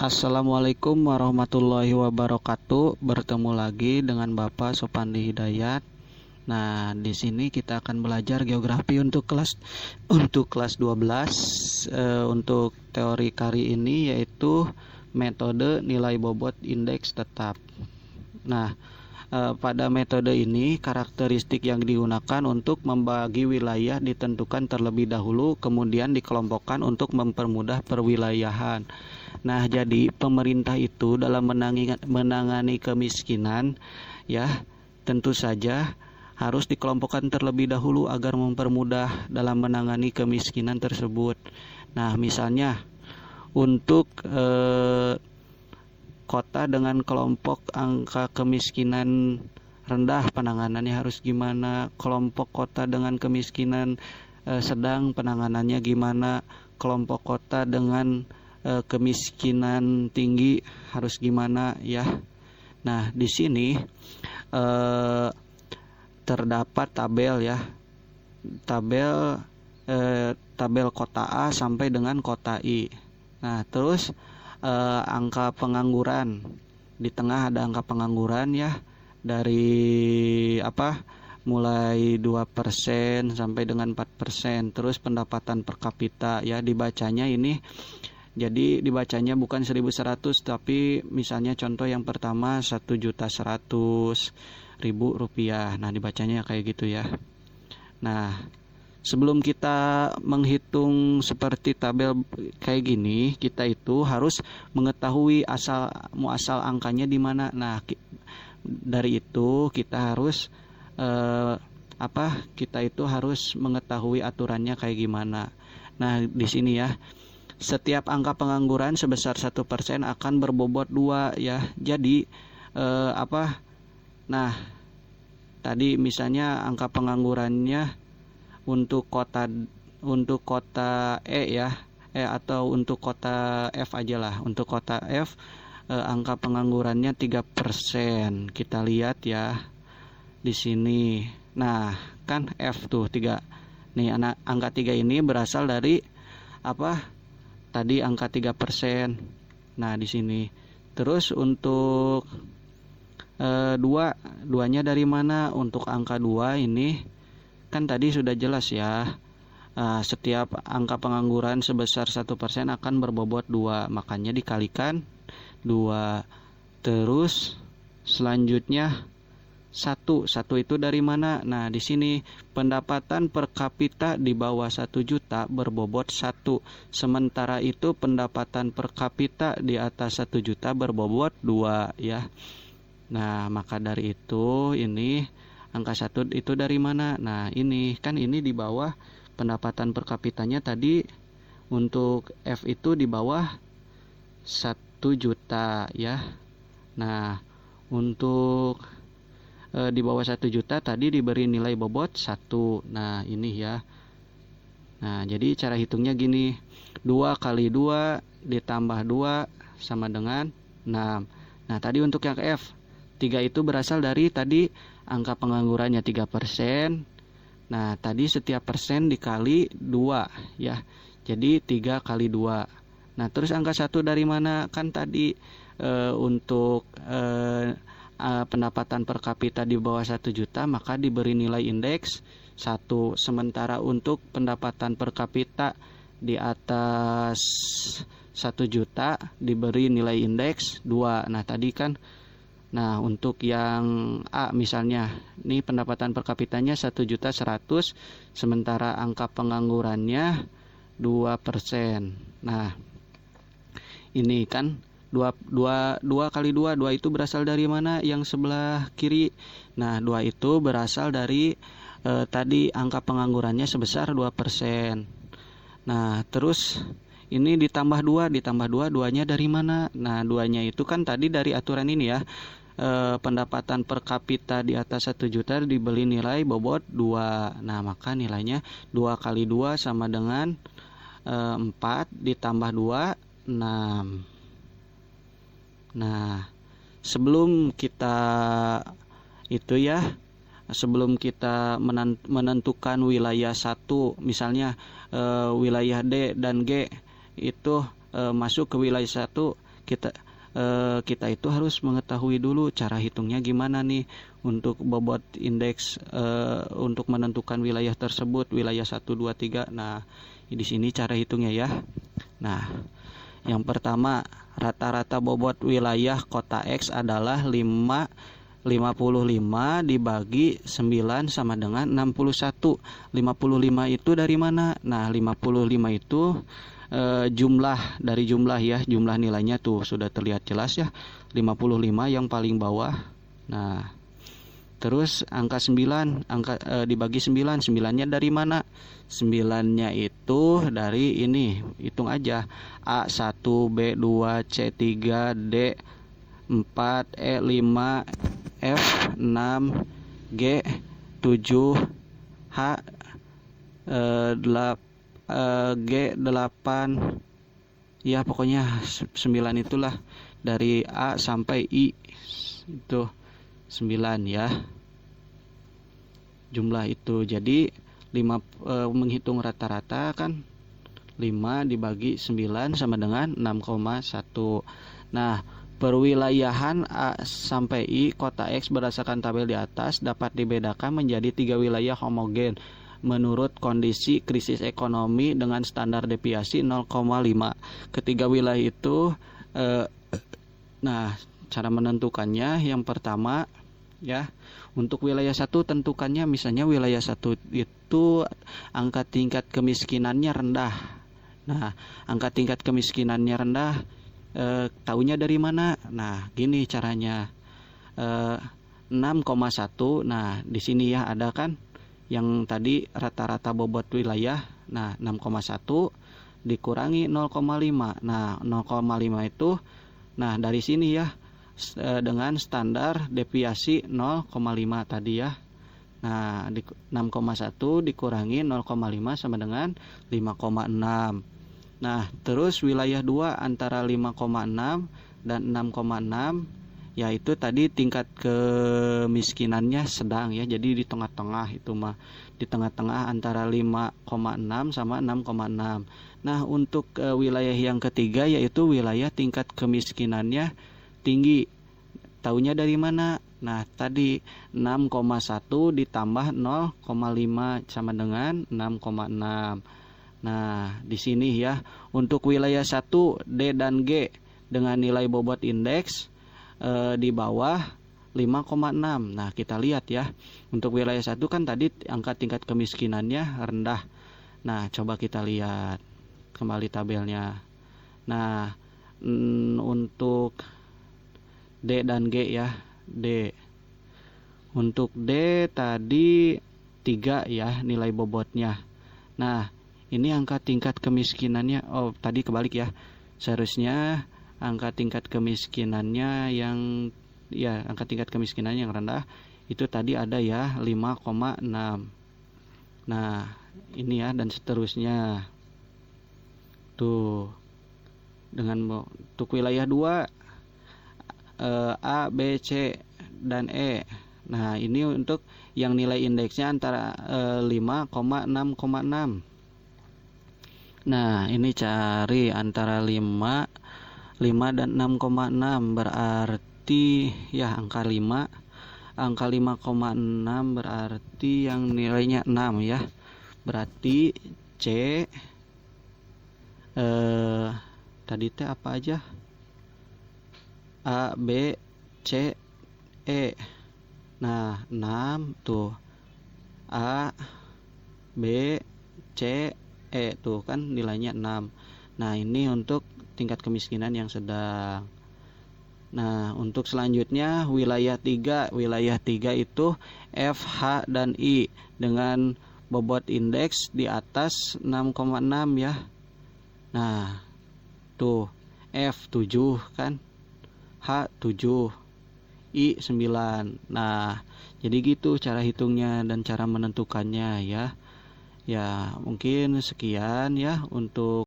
Assalamualaikum warahmatullahi wabarakatuh. Bertemu lagi dengan Bapak Sopandi Hidayat. Nah, di sini kita akan belajar geografi untuk kelas 12. Untuk teori kali ini yaitu metode nilai bobot indeks tetap. Nah, pada metode ini karakteristik yang digunakan untuk membagi wilayah ditentukan terlebih dahulu, kemudian dikelompokkan untuk mempermudah perwilayahan. Nah, jadi pemerintah itu dalam menangani kemiskinan, ya, tentu saja harus dikelompokkan terlebih dahulu agar mempermudah dalam menangani kemiskinan tersebut. Nah, misalnya untuk kota dengan kelompok angka kemiskinan rendah, penanganannya harus gimana? Kelompok kota dengan kemiskinan sedang, penanganannya gimana? Kelompok kota dengan kemiskinan tinggi harus gimana, ya? Nah, di sini terdapat tabel, ya, tabel kota A sampai dengan kota I. Nah, terus angka pengangguran di tengah, ada angka pengangguran, ya, dari mulai 2% sampai dengan 4%. Terus pendapatan per kapita, ya, dibacanya ini, jadi dibacanya bukan 1.100, tapi misalnya contoh yang pertama 1.100.000 rupiah. Nah, dibacanya kayak gitu, ya. Nah, sebelum kita menghitung seperti tabel kayak gini, kita itu harus mengetahui asal angkanya di mana. Nah, dari itu kita harus kita itu harus mengetahui aturannya kayak gimana. Nah, di sini, ya, setiap angka pengangguran sebesar 1% akan berbobot 2, ya. Jadi nah, tadi misalnya angka penganggurannya untuk kota E, ya, atau untuk kota F aja lah. Untuk kota F angka penganggurannya 3%. Kita lihat, ya, di sini. Nah, kan F tuh 3. Nih, angka 3 ini berasal dari tadi angka 3%. Nah, di sini. Terus untuk 2-nya dari mana? Untuk angka 2 ini kan tadi sudah jelas, ya. Setiap angka pengangguran sebesar 1% akan berbobot 2, makanya dikalikan 2. Terus selanjutnya 1 itu dari mana? Nah, di sini pendapatan per kapita di bawah 1 juta berbobot 1. Sementara itu pendapatan per kapita di atas 1 juta berbobot 2, ya. Nah, maka dari itu ini angka 1 itu dari mana? Nah, ini kan ini di bawah pendapatan per kapitanya tadi. Untuk F itu di bawah 1 juta, ya. Nah, untuk di bawah 1 juta tadi diberi nilai bobot 1. Nah, ini, ya. Nah, jadi cara hitungnya gini. 2 kali 2 ditambah 2 sama dengan 6. Nah, tadi untuk yang F, 3 itu berasal dari tadi angka penganggurannya 3%. Nah, tadi setiap persen dikali 2, ya. Jadi 3 kali 2. Nah, terus angka 1 dari mana? Kan tadi untuk pendapatan per kapita di bawah 1 juta, maka diberi nilai indeks 1. Sementara untuk pendapatan per kapita di atas 1 juta diberi nilai indeks 2. Nah, tadi kan, nah, untuk yang A misalnya, ini pendapatan per kapitanya 1.100.000, sementara angka penganggurannya 2%. Nah, ini kan 2 kali 2 itu berasal dari mana? Yang sebelah kiri. Nah, 2 itu berasal dari tadi angka penganggurannya sebesar 2%. Nah, terus ini ditambah 2, 2-nya dari mana? Nah, 2-nya itu kan tadi dari aturan ini, ya. Pendapatan per kapita di atas 1 juta diberi nilai bobot 2. Nah, maka nilainya 2 kali 2 sama dengan 4 ditambah 2, 6. Nah, sebelum kita menentukan wilayah 1, misalnya wilayah D dan G itu masuk ke wilayah 1, kita itu harus mengetahui dulu cara hitungnya gimana nih untuk bobot indeks untuk menentukan wilayah tersebut, wilayah 1, 2, 3. Nah, di sini cara hitungnya ya. Nah, yang pertama, rata-rata bobot wilayah kota X adalah 55 dibagi 9 sama dengan 61. 55 itu dari mana? Nah, 55 itu dari jumlah ya, jumlah nilainya tuh sudah terlihat jelas ya, 55 yang paling bawah. Nah, terus angka 9 dibagi 9, 9-nya dari mana? 9-nya itu dari ini, hitung aja, A1, B2, C3, D4, E5, F6, G7, G8, ya pokoknya 9 itulah, dari A sampai I itu 9 ya jumlah itu. Jadi menghitung rata-rata kan 5 dibagi 9 sama dengan 6,1. Nah, perwilayahan A sampai I kota X berdasarkan tabel di atas dapat dibedakan menjadi 3 wilayah homogen menurut kondisi krisis ekonomi dengan standar deviasi 0,5. Ketiga wilayah itu nah, cara menentukannya yang pertama ya, untuk wilayah 1 tentukannya, misalnya wilayah 1 itu angka tingkat kemiskinannya rendah. Nah, angka tingkat kemiskinannya rendah taunya dari mana? Nah, gini caranya. 6,1. Nah, di sini ya ada kan yang tadi rata-rata bobot wilayah. Nah, 6,1 dikurangi 0,5. Nah, 0,5 itu dari sini ya dengan standar deviasi 0,5 tadi ya. Nah, 6,1 dikurangi 0,5 sama dengan 5,6. Nah, terus wilayah 2 antara 5,6 dan 6,6, yaitu tadi tingkat kemiskinannya sedang ya. Jadi di tengah-tengah itu mah. Di tengah-tengah antara 5,6 sama 6,6. Nah, untuk wilayah yang ketiga yaitu wilayah tingkat kemiskinannya tinggi. Taunya dari mana? Nah, tadi 6,1 ditambah 0,5 sama dengan 6,6. Nah, di sini ya, untuk wilayah 1 D dan G dengan nilai bobot indeks di bawah 5,6. Nah, kita lihat ya. Untuk wilayah 1 kan tadi angka tingkat kemiskinannya rendah. Nah, coba kita lihat kembali tabelnya. Nah, untuk D dan G ya, D. Untuk D tadi 3 ya nilai bobotnya. Nah, ini angka tingkat kemiskinannya, tadi kebalik ya. Seharusnya angka tingkat kemiskinannya yang rendah itu tadi ada ya 5,6. Nah, ini ya, dan seterusnya. Tuh. Untuk wilayah 2 A, B, C, dan E. Nah, ini untuk yang nilai indeksnya antara 5,6,6. Nah, ini cari antara 5 dan 6,6, berarti ya angka 5. Angka 5,6 berarti yang nilainya 6 ya. Berarti C tadi T apa aja? A, B, C, E. Nah, 6 tuh. A, B, C, E tuh kan nilainya 6. Nah, ini untuk tingkat kemiskinan yang sedang. Nah, untuk selanjutnya wilayah 3. Wilayah 3 itu F, H, dan I dengan bobot indeks di atas 6,6 ya. Nah, tuh F 7 kan, H 7, I 9. Nah, jadi gitu cara hitungnya dan cara menentukannya ya. Ya, mungkin sekian ya untuk